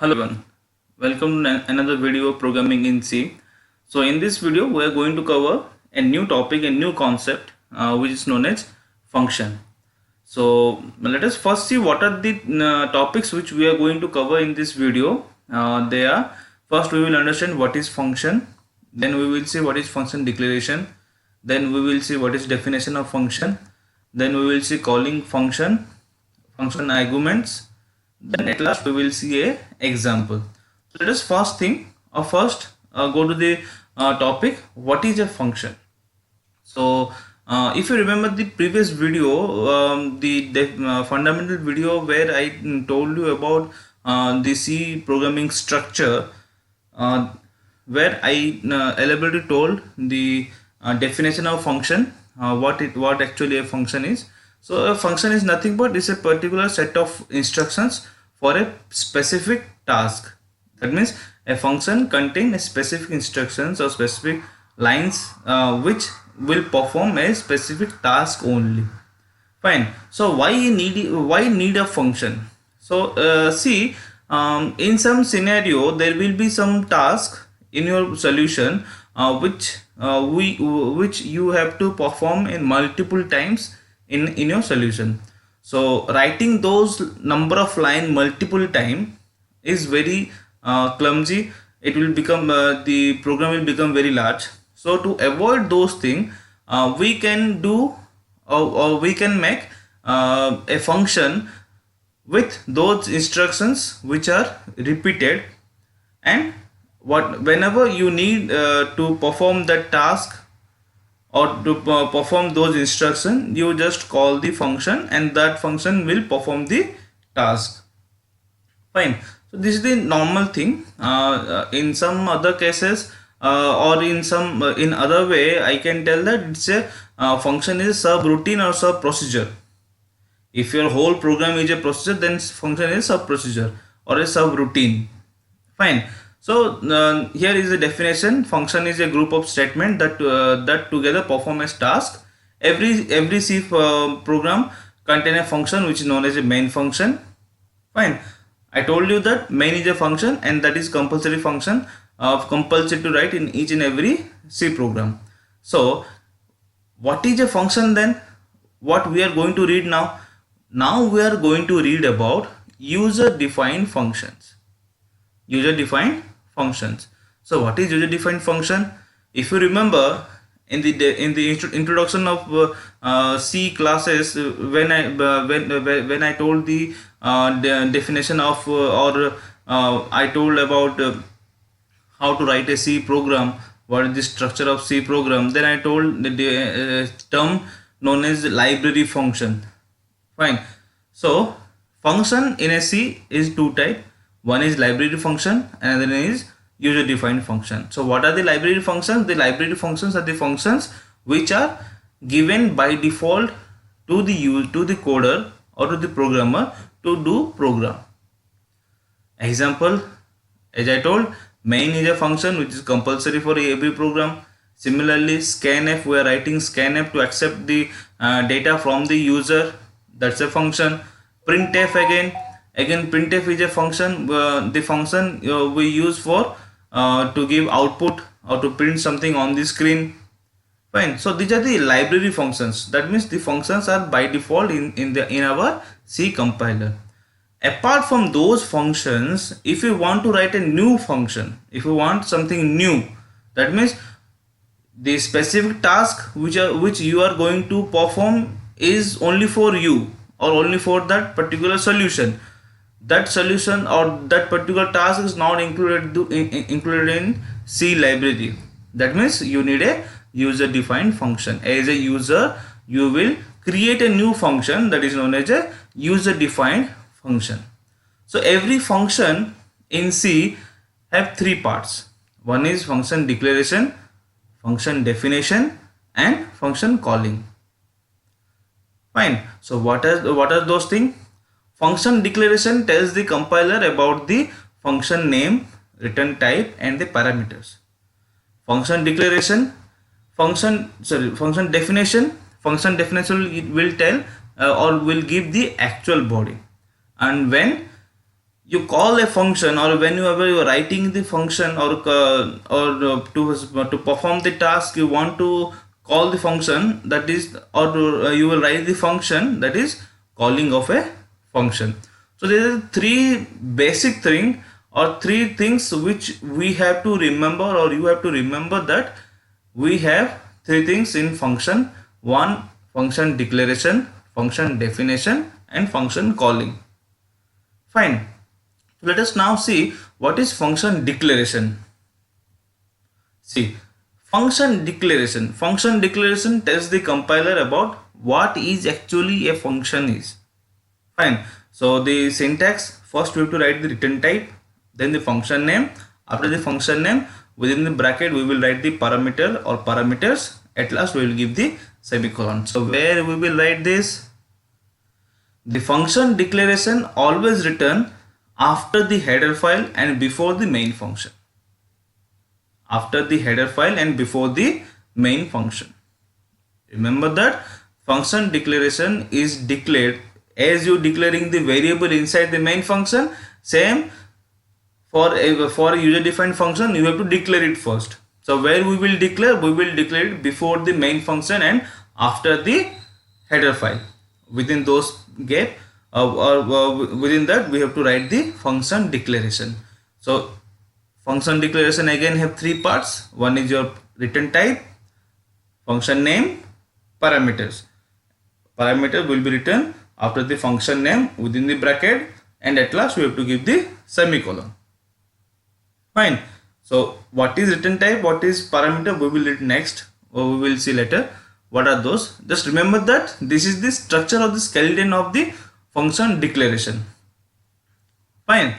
Hello everyone, welcome to another video of programming in C. So in this video we are going to cover a new topic, a new concept which is known as function. So let us first see what are the topics which we are going to cover in this video. They are, first we will understand what is function, then we will see what is function declaration, then we will see what is definition of function, then we will see calling function arguments, then at last we will see a example. So let us first go to the topic, what is a function. So if you remember the previous video, the fundamental video where I told you about the C programming structure, where I elaborately told the definition of function, what actually a function is. So a function is nothing but is a particular set of instructions for a specific task. That means a function contains a specific instructions or specific lines which will perform a specific task only. Fine. So why need a function? So see, in some scenario there will be some task in your solution which you have to perform in multiple times in your solution. So writing those number of line multiple time is very clumsy. It will become the program will become very large. So to avoid those things, we can do or we can make a function with those instructions which are repeated, and whenever you need to perform that task or to perform those instructions, you just call the function and that function will perform the task. Fine. So this is the normal thing. In some other cases or in some in other way, I can tell that it's a function is a subroutine or sub procedure. If your whole program is a procedure, then function is sub procedure or a subroutine. Fine. So here is the definition. Function is a group of statement that together perform a task. Every C program contain a function which is known as a main function. Fine. I told you that main is a function and that is compulsory function compulsory to write in each and every C program. So what is a function then? What we are going to read now? Now we are going to read about user defined functions. User defined functions. So what is user defined function? If you remember in the introduction of C classes, when I told the definition of I told about how to write a C program, what is the structure of C program, then I told the term known as library function. Fine. So function in a C is two type. One is library function, another is user defined function. So what are the library functions? The library functions are the functions which are given by default to the coder or to the programmer to do program. Example, as I told, main is a function which is compulsory for every program. Similarly, scanf, we are writing scanf to accept the data from the user. That's a function. Printf again printf is a function, the function we use for to give output or to print something on the screen. Fine. So these are the library functions. That means the functions are by default in our C compiler. Apart from those functions, if you want to write a new function, if you want something new, that means the specific task which you are going to perform is only for you or only for that particular solution. That solution or that particular task is not included in C library. That means you need a user defined function. As a user, you will create a new function that is known as a user defined function. So every function in C have three parts. One is function declaration, function definition, and function calling. Fine. So what are those things? Function declaration tells the compiler about the function name, return type, and the parameters. Function definition will tell or will give the actual body. And when you call a function, or whenever you are writing the function, to perform the task you want to call the function, that is, you will write the function, that is calling of a function. So there are three basic thing, or three things which we have to remember, or you have to remember, that we have three things in function. One, function declaration, function definition, and function calling. Fine. Let us now see what is function declaration. See, function declaration. Function declaration tells the compiler about what is actually a function is. Fine. So the syntax, first we have to write the return type, then the function name. After the function name, within the bracket we will write the parameter or parameters. At last we will give the semicolon. So where we will write this? The function declaration always return after the header file and before the main function. After the header file and before the main function. Remember that function declaration is declared as you declaring the variable inside the main function. Same for a user defined function, you have to declare it first. So where we will declare it before the main function and after the header file. Within those gap, within that we have to write the function declaration. So function declaration again have three parts. One is your return type, function name, parameters. Parameter will be written after the function name within the bracket, and at last we have to give the semicolon. Fine. So what is return type, what is parameter, we will read next, or we will see later what are those. Just remember that this is the structure of the skeleton of the function declaration. Fine.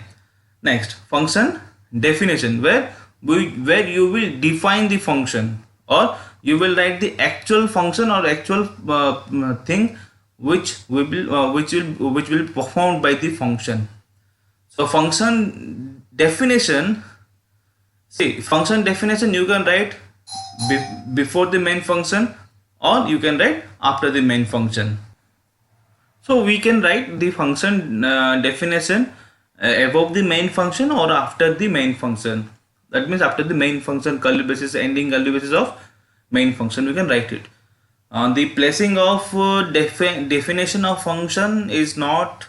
Next, function definition, where you will define the function, or you will write the actual function or actual thing which will be performed by the function. So function definition, see, function definition you can write before the main function, or you can write after the main function. So we can write the function definition above the main function or after the main function. That means after the main function, curly braces, ending curly braces of main function, we can write it. The placing of definition of function is not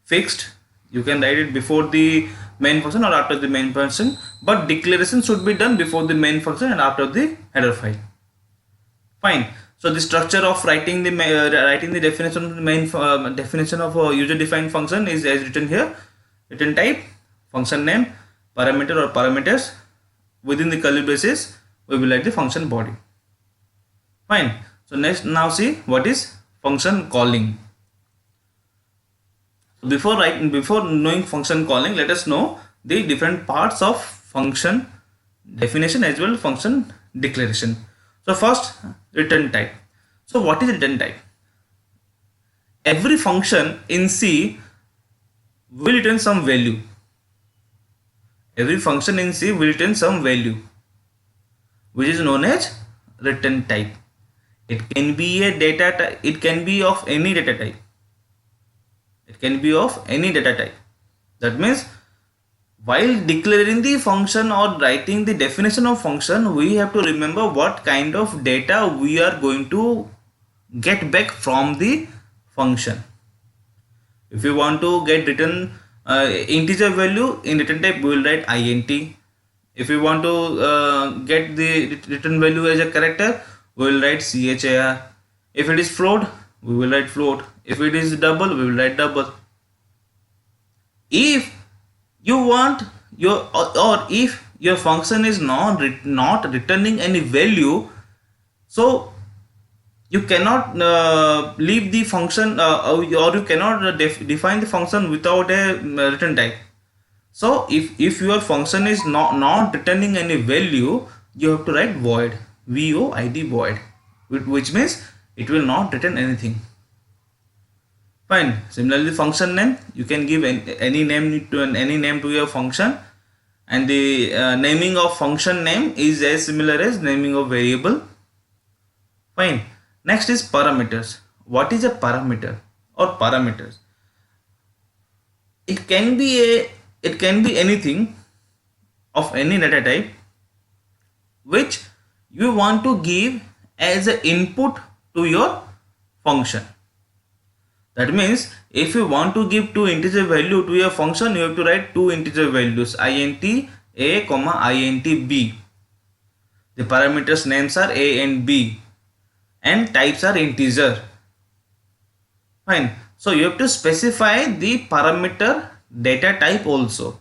fixed. You can write it before the main function or after the main function, but declaration should be done before the main function and after the header file. Fine. So the structure of writing the definition of the main definition of a user defined function is as written here. Return type, function name, parameter or parameters. Within the curly braces, we will write the function body. Fine. So next, now see what is function calling. Before knowing function calling, let us know the different parts of function definition as well function declaration. So first, return type. So what is return type? Every function in C will return some value. Every function in C will return some value, which is known as return type. It can be a data type. It can be of any data type. It can be of any data type. That means while declaring the function or writing the definition of function, we have to remember what kind of data we are going to get back from the function. If you want to get return integer value, in return type we will write int. If you want to get the return value as a character, we will write char. If it is float, we will write float. If it is double, we will write double. If you want your or if your function is not returning any value, so you cannot leave the function or you cannot define the function without a return type. So if your function is not returning any value, you have to write void, void, void, which means it will not return anything. Fine. Similarly, function name, you can give any name to your function, and the naming of function name is as similar as naming of variable. Fine. Next is parameters. What is a parameter or parameters? it can be anything of any data type which you want to give as an input to your function. That means if you want to give two integer value to your function, you have to write two integer values int a comma int b. The parameters names are a and b and types are integer. Fine. So you have to specify the parameter data type also.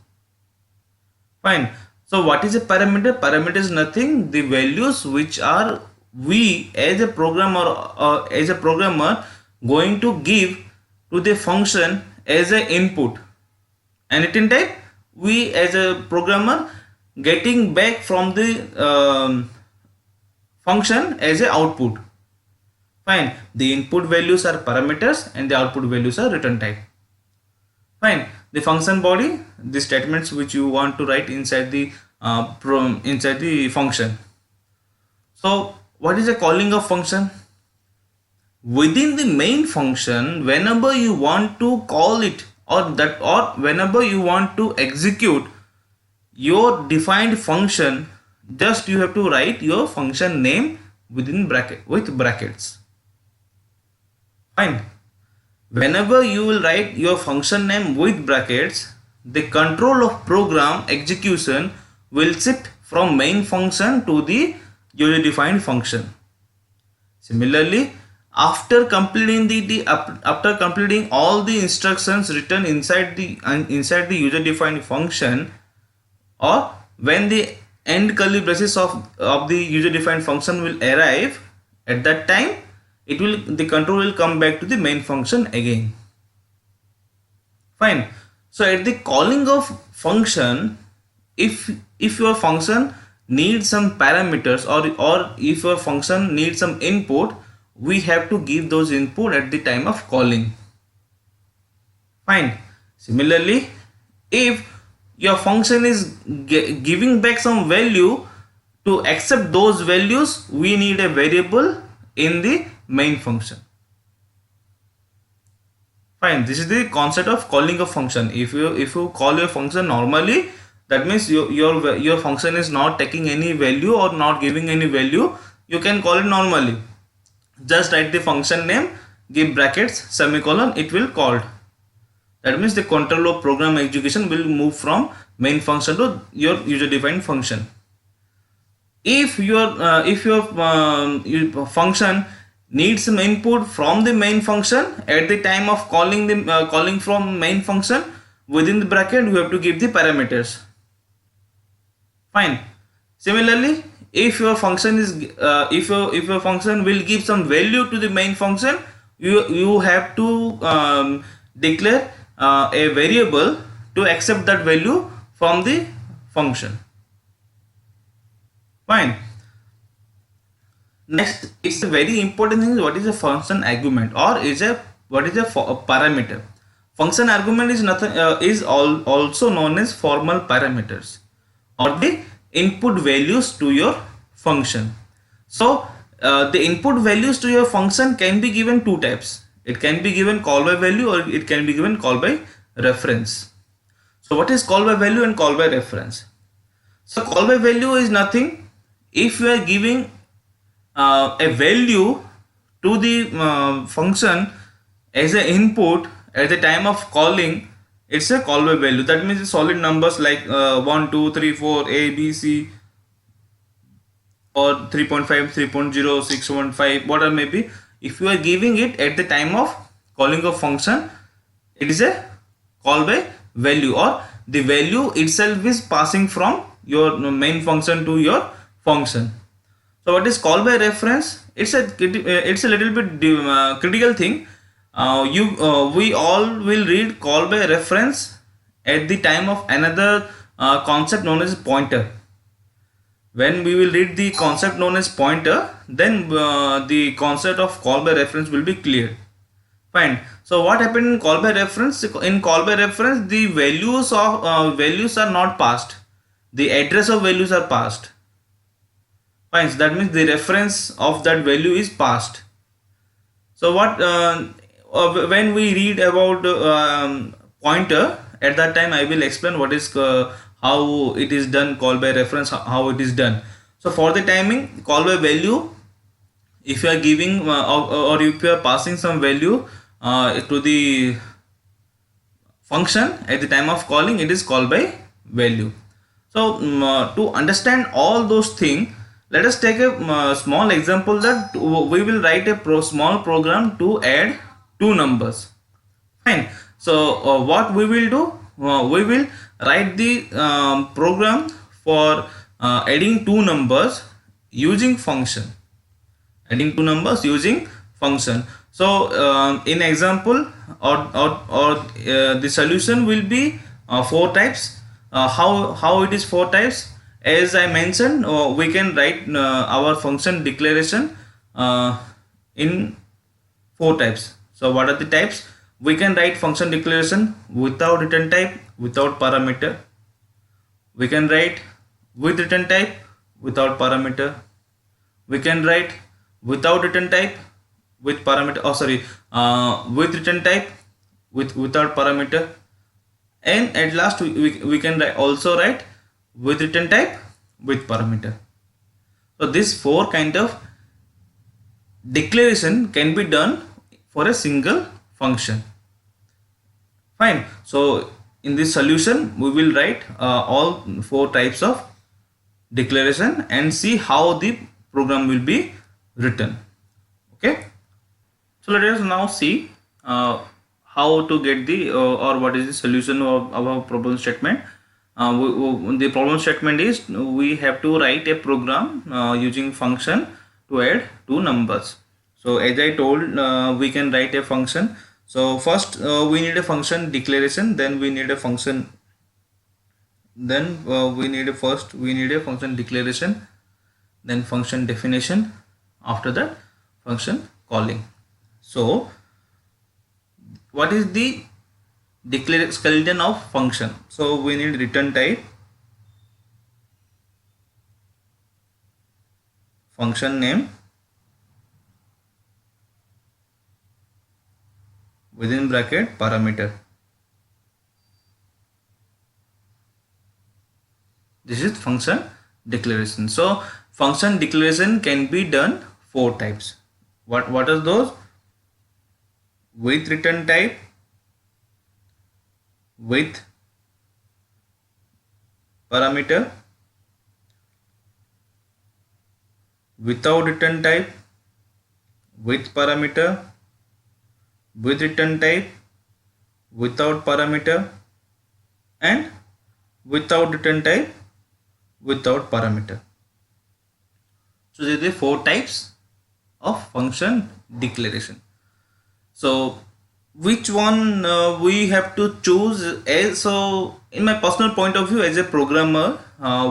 Fine. So what is a parameter? Parameter is nothing, the values which are we as a programmer going to give to the function as a input, and it in type we as a programmer getting back from the function as a output. Fine. The input values are parameters and the output values are return type. Fine. The function body, the statements which you want to write inside the function. So what is the calling of function? Within the main function, whenever you want to call it or whenever you want to execute your defined function, just you have to write your function name within with brackets. Fine. Whenever you will write your function name with brackets, the control of program execution will shift from main function to the user defined function. Similarly, after completing after completing all the instructions written inside the user defined function, or when the end curly braces of the user defined function will arrive, at that time the control will come back to the main function again. Fine. So at the calling of function, if your function needs some parameters or if your function needs some input, we have to give those input at the time of calling. Fine. Similarly, if your function is giving back some value, to accept those values we need a variable in the main function. Fine. This is the concept of calling a function. If you call your function normally, that means your function is not taking any value or not giving any value, you can call it normally. Just write the function name, give brackets, semicolon, it will called. That means the control of program execution will move from main function to your user defined function. If your function needs some input from the main function, at the time of calling calling from main function, within the bracket you have to give the parameters. Fine. Similarly, if your function is if your function will give some value to the main function, you have to declare a variable to accept that value from the function. Fine. Next, it's a very important thing. What is a function argument, or what is a parameter? Function argument is nothing also known as formal parameters, or the input values to your function. So the input values to your function can be given two types. It can be given call by value, or it can be given call by reference. So what is call by value and call by reference? So call by value is nothing. If you are giving a value to the function as an input at the time of calling, it's a call by value. That means solid numbers like 1 2 3 4 a b c, or 3.5 3.0 6.5, whatever may be. If you are giving it at the time of calling of function, it is a call by value, or the value itself is passing from your main function to your function. So what is call by reference? It's a little bit critical thing. We all will read call by reference at the time of another concept known as pointer. When we will read the concept known as pointer, then the concept of call by reference will be clear. Fine. So what happened in call by reference? In call by reference, the values are not passed. The address of values are passed. Fine. So that means the reference of that value is passed. So what when we read about pointer, at that time I will explain what is how it is done, call by reference, how it is done. So for the timing, call by value, if you are giving or if you are passing some value to the function at the time of calling, it is called by value. So to understand all those things, let us take a small example that we will write a small program to add two numbers. Fine. So what we will do, we will write the program for adding two numbers using function, adding two numbers using function. So in example, or the solution will be four types. How it is four types? As I mentioned, we can write our function declaration in four types. So what are the types? We can write function declaration without return type, without parameter. We can write with return type, without parameter. We can write without return type, with parameter. Oh, sorry, with return type, without parameter. And at last we can also write with return type, with parameter. So this four kind of declaration can be done for a single function. Fine. So in this solution we will write all four types of declaration and see how the program will be written. Okay. So let us now see how to get the or what is the solution of our problem statement. The problem statement is we have to write a program using function to add two numbers. So as I told, we can write a function. So first we need a function declaration, then we need a function, then we need a function declaration, then function definition, after that function calling. So what is the skeleton of function? So we need return type, function name, within bracket parameter. This is function declaration. So function declaration can be done four types. What are those? With return type, with parameter, without return type, with parameter, with return type, without parameter, and without return type, without parameter. So these are the four types of function declaration. So which one we have to choose? So in my personal point of view as a programmer,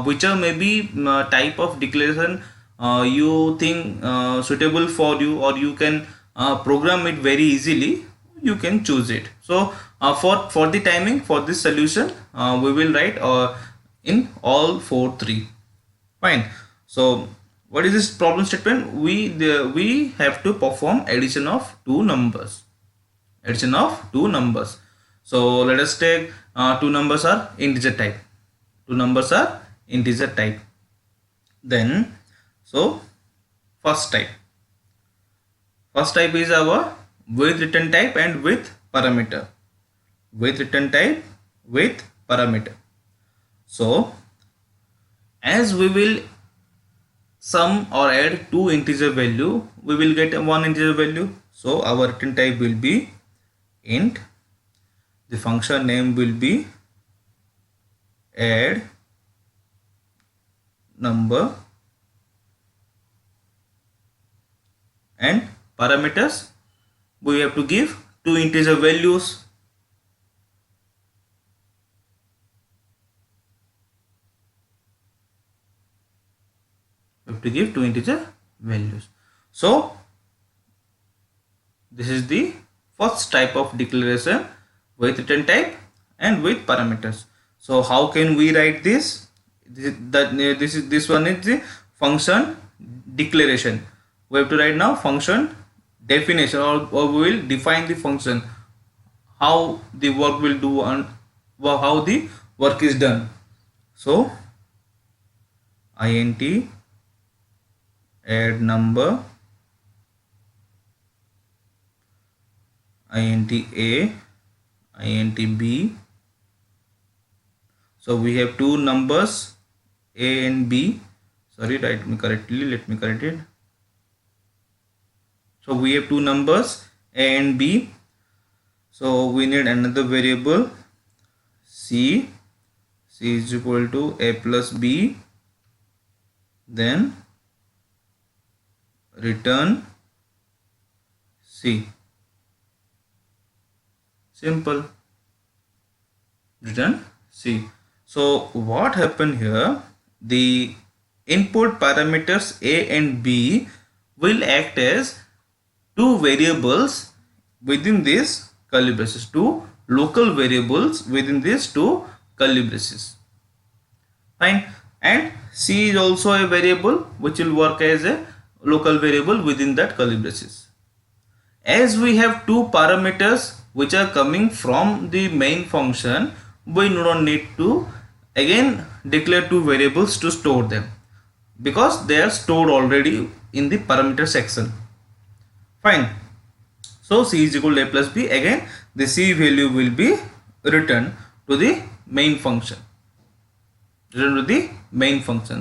whichever may be type of declaration you think suitable for you, or you can program it very easily, you can choose it. So for the timing, for this solution, we will write in all three. Fine. So what is this problem statement? We have to perform addition of two numbers. Addition of two numbers. So let us take two numbers are integer type. Two numbers are integer type. Then so first type is our with return type and with parameter. With return type, with parameter. So as we will sum or add two integer value, we will get one integer value. So our return type will be int. The function name will be add number, and parameters we have to give two integer values. We have to give two integer values. So this is the first type of declaration, with return type and with parameters. So how can we write this? This one is the function declaration. We have to write now function definition, or we will define the function, how the work will do and how the work is done. So int add number, int a, int b. So we have two numbers a and b. Sorry, write me correctly, let me correct it. So we have two numbers a and b. So we need another variable c. C is equal to a plus b, then return c. Simple. Return c. So what happened here, the input parameters a and b will act as two variables within this curly braces, two local variables within these two curly braces. Fine. And c is also a variable which will work as a local variable within that curly braces. As we have two parameters which are coming from the main function, we do not need to again declare two variables to store them, because they are stored already in the parameter section. Fine. So c is equal to a plus b. Again the c value will be returned to the main function.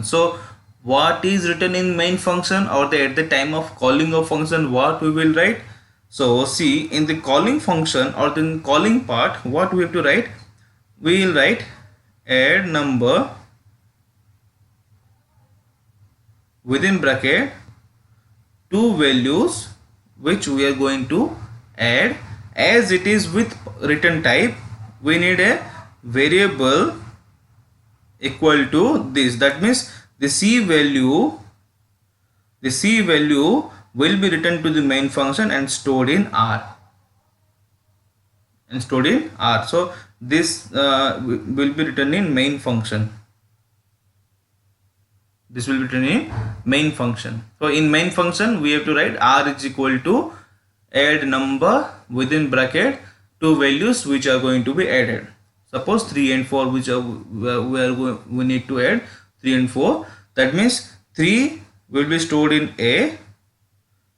So what is written in main function, or at the time of calling of function, what we will write? So see, in the calling function or the calling part, what we have to write? We will write add number within bracket two values which we are going to add. As it is with return type, we need a variable equal to this. That means the c value will be returned to the main function and stored in R. So this will be written in main function. So in main function we have to write R is equal to add number within bracket two values which are going to be added. Suppose 3 and 4, which are we need to add 3 and 4. That means 3 will be stored in A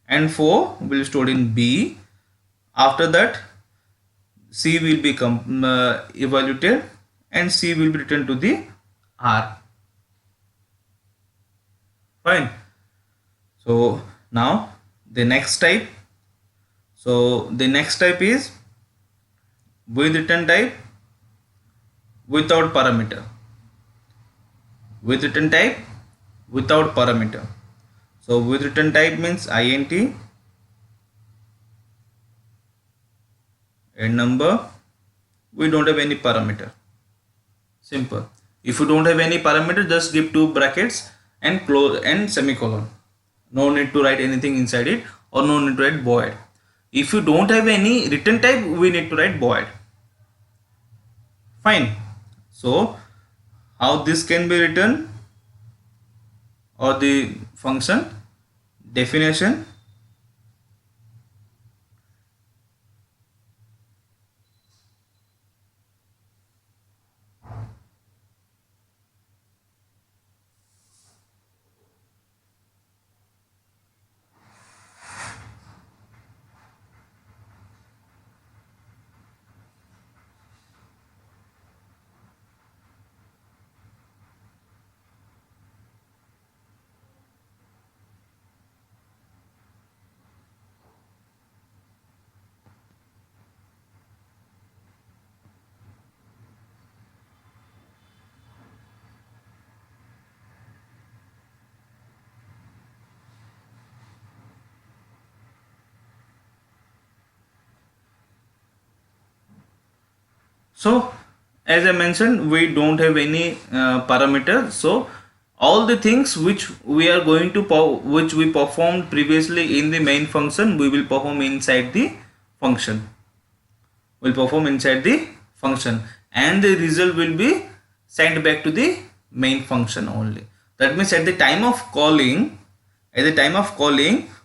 and 4 will be stored in B. After that C will be evaluated and C will be returned to the R. Fine. So now the next type. So the next type is with return type without parameter. With return type without parameter. So with return type means int add number. We don't have any parameter. Simple. If you don't have any parameter, just give two brackets and close and semicolon. No need to write anything inside it, or no need to write void. If you don't have any return type, we need to write void. Fine. So how this can be written, or the function definition? So as I mentioned, we don't have any parameter. So all the things which we are going to which we performed previously in the main function, we will perform inside the function. And the result will be sent back to the main function only. That means at the time of calling,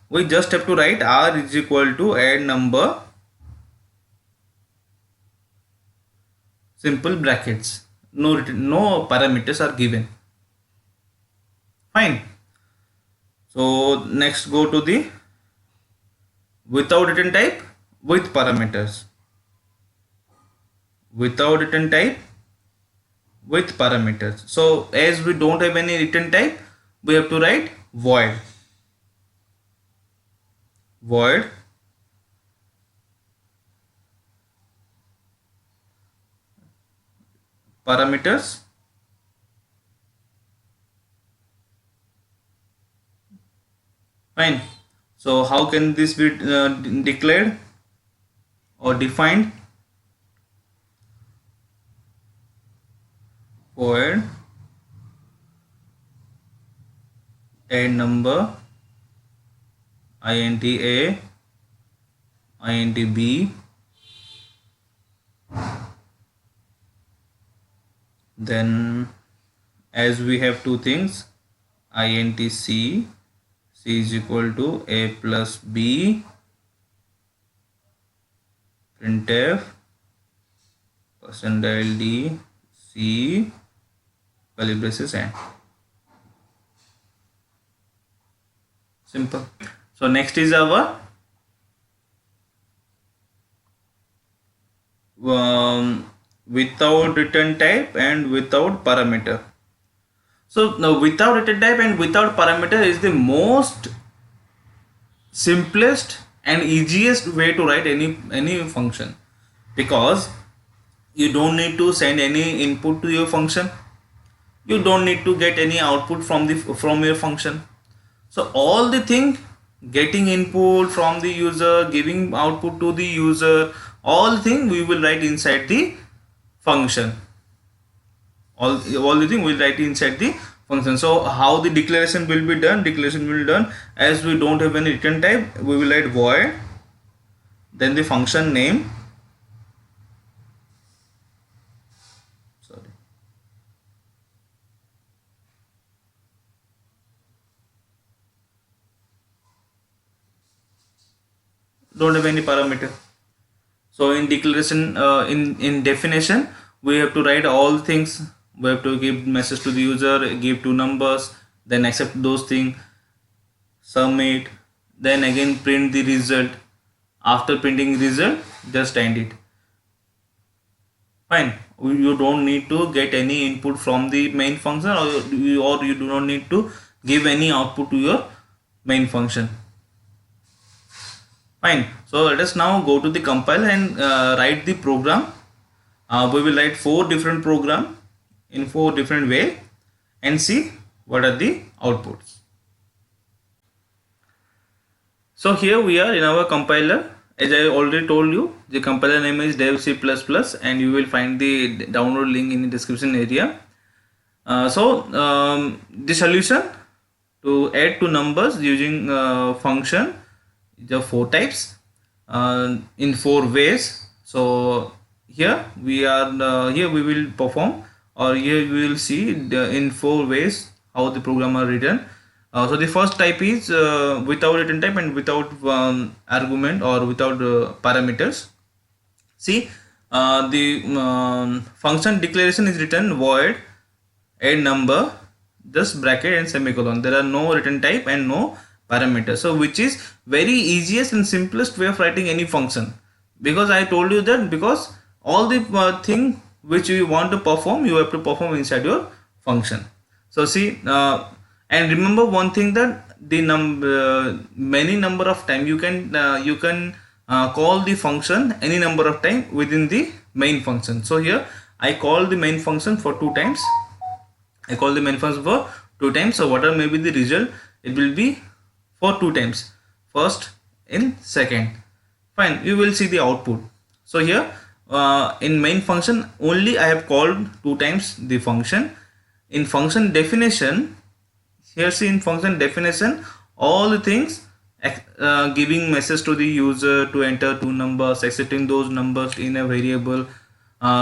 we just have to write R is equal to add number simple brackets. No parameters are given. Fine. So next go to the without return type with parameters. Without return type with parameters. So as we don't have any return type, we have to write void parameters fine. So how can this be declared or defined? Void add number int a int b, then as we have two things, int c is equal to a plus b, printf %d c curly braces and simple. So next is our without return type and without parameter. So now without return type and without parameter is the most simplest and easiest way to write any function, because you don't need to send any input to your function, you don't need to get any output from your function. So all the thing, getting input from the user, giving output to the user, all thing we will write inside the function. All the thing we'll write inside the function. So how the declaration will be done? Declaration will be done as we don't have any return type, we will write void, then the function name, don't have any parameter. So in declaration, in definition, we have to write all things. We have to give message to the user, give two numbers, then accept those things, submit, then again print the result. After printing result, just end it. Fine. You don't need to get any input from the main function, or you do not need to give any output to your main function. Fine. So let us now go to the compiler and write the program. We will write 4 different program in 4 different way and see what are the outputs. So here we are in our compiler. As I already told you, the compiler name is dev C++, and you will find the download link in the description area. The solution to add two numbers using function, the 4 types in 4 ways. So here we are, here we will perform, or here we will see in 4 ways how the program are written. So the first type is without return type and without argument or without parameters. See, the function declaration is written void add number, just bracket and semicolon. There are no return type and no parameter. So which is very easiest and simplest way of writing any function, because I told you that because all the thing which you want to perform, you have to perform inside your function. So see, and remember one thing, that the many number of time you can call the function any number of time within the main function. So here I call the main function for 2 times. I call the main function for 2 times. So whatever may be the result, it will be for 2 times, first in second. Fine, you will see the output. So here in main function only I have called 2 times the function. In function definition, here see in function definition, all the things, giving message to the user to enter 2 numbers, accepting those numbers in a variable,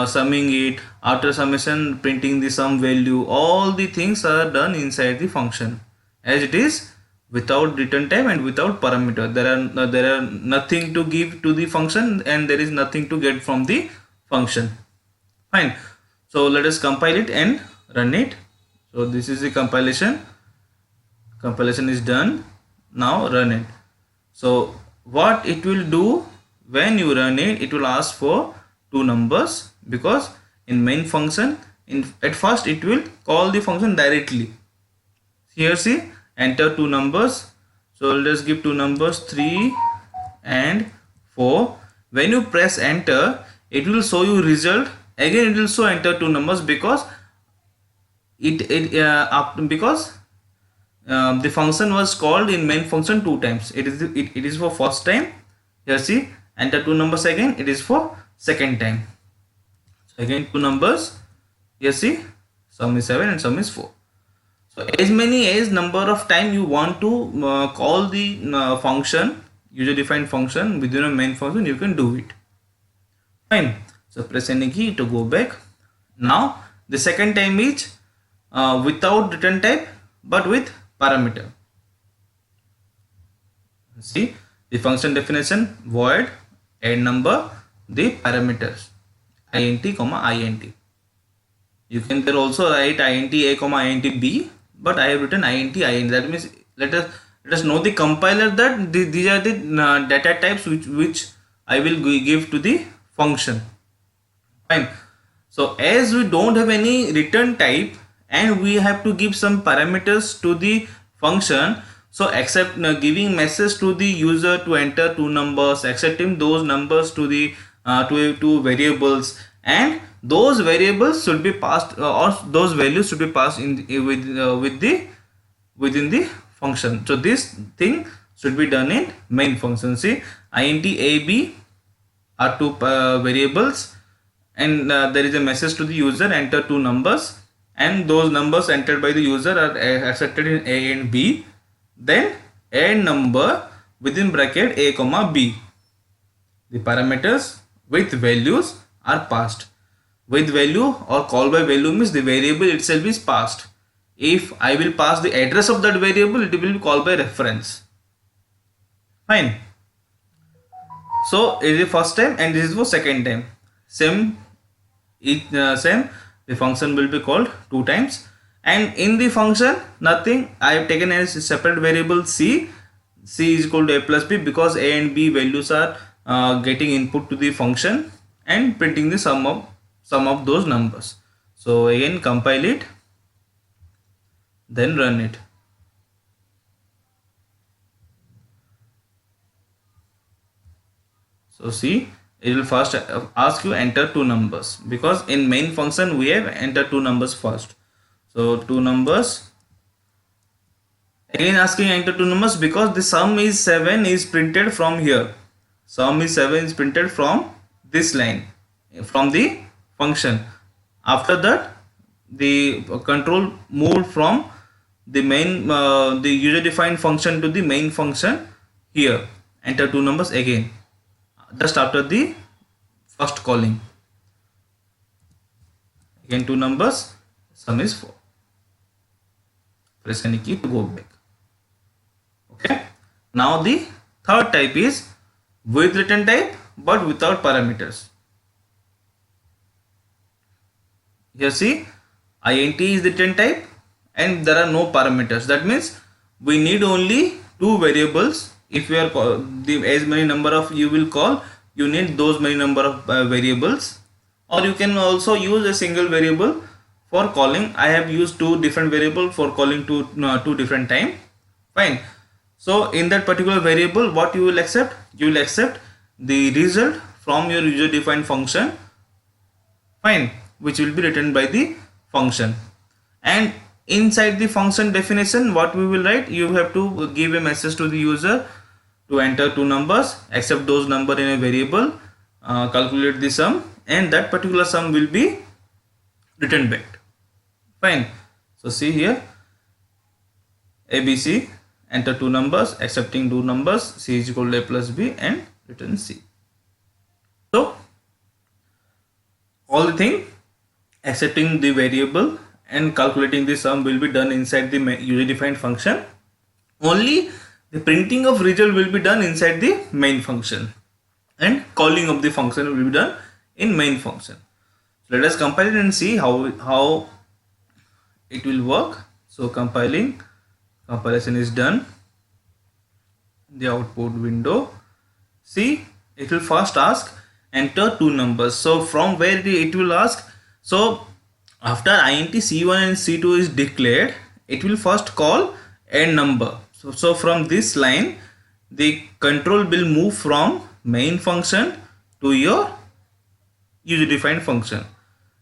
summing it, after summation printing the sum value, all the things are done inside the function as it is, without return type and without parameter. There are nothing to give to the function and there is nothing to get from the function. Fine. So let us compile it and run it. So this is the compilation. Compilation is done. Now run it. So what it will do when you run it, it will ask for two numbers, because in main function, at first it will call the function directly. Here see, enter two numbers. So let's give two numbers 3 and 4. When you press enter, it will show you result. Again it will show enter two numbers, because the function was called in main function two times. It is for first time. Here see, enter two numbers again, it is for second time. So again two numbers. Here see, sum is 7 and sum is 4. So as many as number of time you want to call the function, user defined function within a main function, you can do it. Fine. So press any key to go back. Now the second time is without return type but with parameter. See the function definition: void add number, the parameters int comma int. You can there also write int a comma int b, but I have written int int. That means let us know the compiler that these are the data types which I will give to the function. Fine. So as we don't have any return type and we have to give some parameters to the function, so accept giving message to the user to enter two numbers, accepting those numbers to the to variables, and those variables should be passed or those values should be passed in within the function. So this thing should be done in main function. See, int a b are two variables, and there is a message to the user, enter two numbers, and those numbers entered by the user are accepted in a and b. Then add number within bracket a comma b. The parameters with values are passed. With value or call by value means the variable itself is passed. If I will pass the address of that variable, it will be called by reference. Fine. So it is the first time and this is for second time. Same. The function will be called two times, and in the function nothing. I have taken as a separate variable c. C is equal to a plus b, because a and b values are getting input to the function and printing the sum of those numbers. So again compile it, then run it. So see, it will first ask you enter two numbers, because in main function we have enter two numbers first. So two numbers, again asking enter two numbers, because the sum is 7 is printed from here. Sum is 7 is printed from this line, from the function. After that the control moved from the main the user defined function to the main function. Here enter two numbers again, just after the first calling. Again two numbers, sum is 4. Press any key to go back. Okay. Now the third type is with return type but without parameters. Here see, int is the return type and there are no parameters. That means we need only two variables. If you are as many number of you will call, you need those many number of variables, or you can also use a single variable for calling. I have used two different variables for calling two different time. Fine. So in that particular variable, what you will accept? You will accept the result from your user defined function. Fine. Which will be written by the function. And inside the function definition, what we will write? You have to give a message to the user to enter two numbers, accept those number in a variable, calculate the sum, and that particular sum will be written back. Fine. So see here, ABC, enter two numbers, accepting two numbers, C is equal to A plus B, and return C. So all the thing, accepting the variable and calculating the sum will be done inside the user defined function. Only the printing of result will be done inside the main function, and calling of the function will be done in main function. So let us compile it and see how it will work. So compilation is done. The output window. See, it will first ask enter two numbers. So from where it will ask? So after int c1 and c2 is declared, it will first call end number. So from this line, the control will move from main function to your user defined function.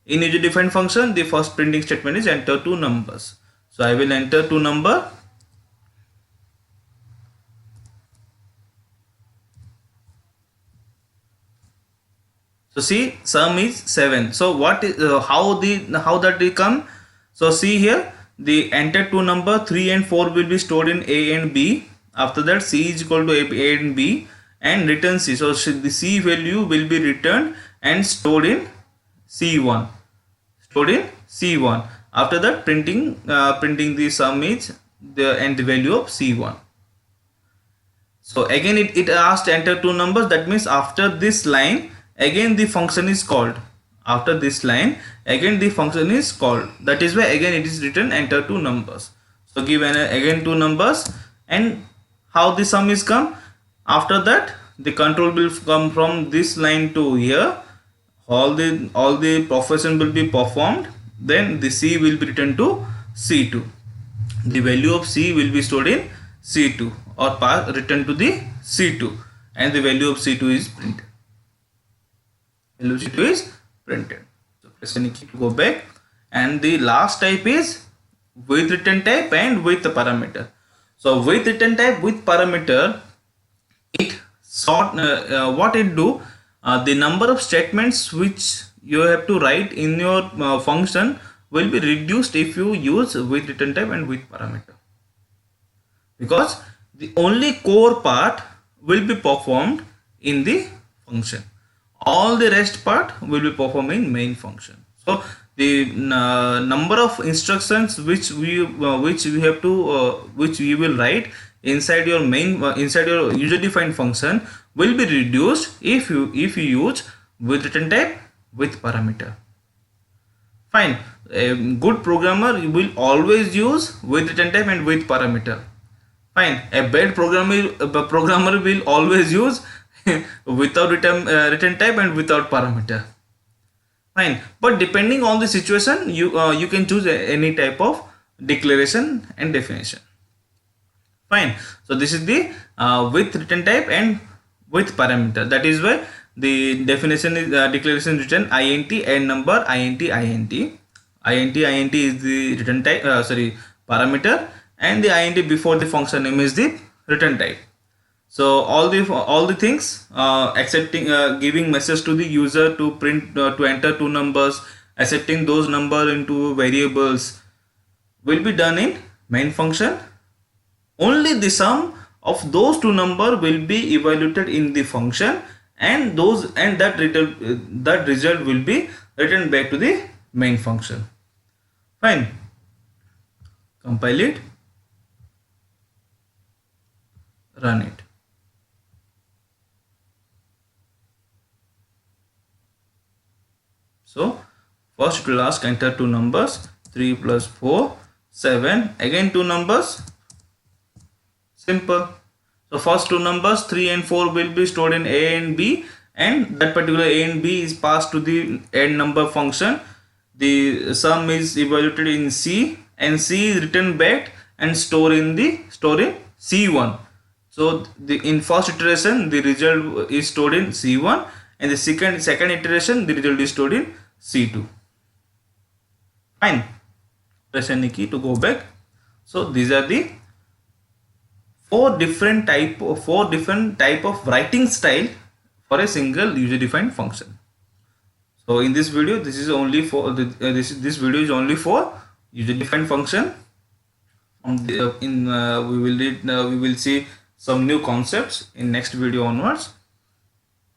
In user defined function, the first printing statement is enter two numbers. So I will enter two number. So see, sum is 7. So what is how that will come? So see here, the enter two number 3 and 4 will be stored in A and B. After that, C is equal to A and B, and return C. So the C value will be returned and stored in C1. Stored in C1. After that, printing the sum is the value of C1. So again, it asked enter two numbers. That means after this line, again the function is called. After this line, again the function is called. That is why again it is written enter two numbers. So give again two numbers, and how the sum is come. After that, the control will come from this line to here. All the operation will be performed. Then the C will be written to C2. The value of C will be stored in C2 or written to the C2, and the value of C2 is printed. Value C2 is printed. So press any key to go back. And the last type is with return type and with the parameter. So with return type with parameter, it sort what it do, the number of statements which you have to write in your function will be reduced if you use with return type and with parameter, because the only core part will be performed in the function. All the rest part will be performed in main function. So the number of instructions which we have to which we will write inside your main inside your user defined function will be reduced if you use with return type with parameter. Fine. A good programmer will always use with return type and with parameter. Fine. A bad programmer will always use without return type and without parameter. Fine. But depending on the situation, you can choose any type of declaration and definition. Fine. So this is the with return type and with parameter. That is why the definition is declaration written int end number int is the return type parameter, and the int before the function name is the return type. So all the things accepting giving message to the user to print to enter two numbers, accepting those number into variables will be done in main function. Only the sum of those two number will be evaluated in the function, and that result will be written back to the main function. Fine. Compile it, run it. So first it will ask enter two numbers 3 plus 4 7, again two numbers. Simple. So first two numbers 3 and 4 will be stored in A and B, and that particular A and B is passed to the end number function. The sum is evaluated in C, and C is written back and stored in C1. So in first iteration the result is stored in C1, and the second iteration the result is stored in C2. Fine. Press any key to go back. So these are the four different type of writing style for a single user defined function. So in this video, this is only for this video is only for user defined function. We will see some new concepts in next video onwards.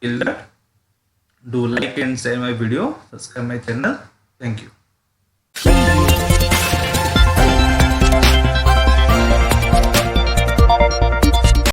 Till that, do like and share my video, subscribe my channel. Thank you.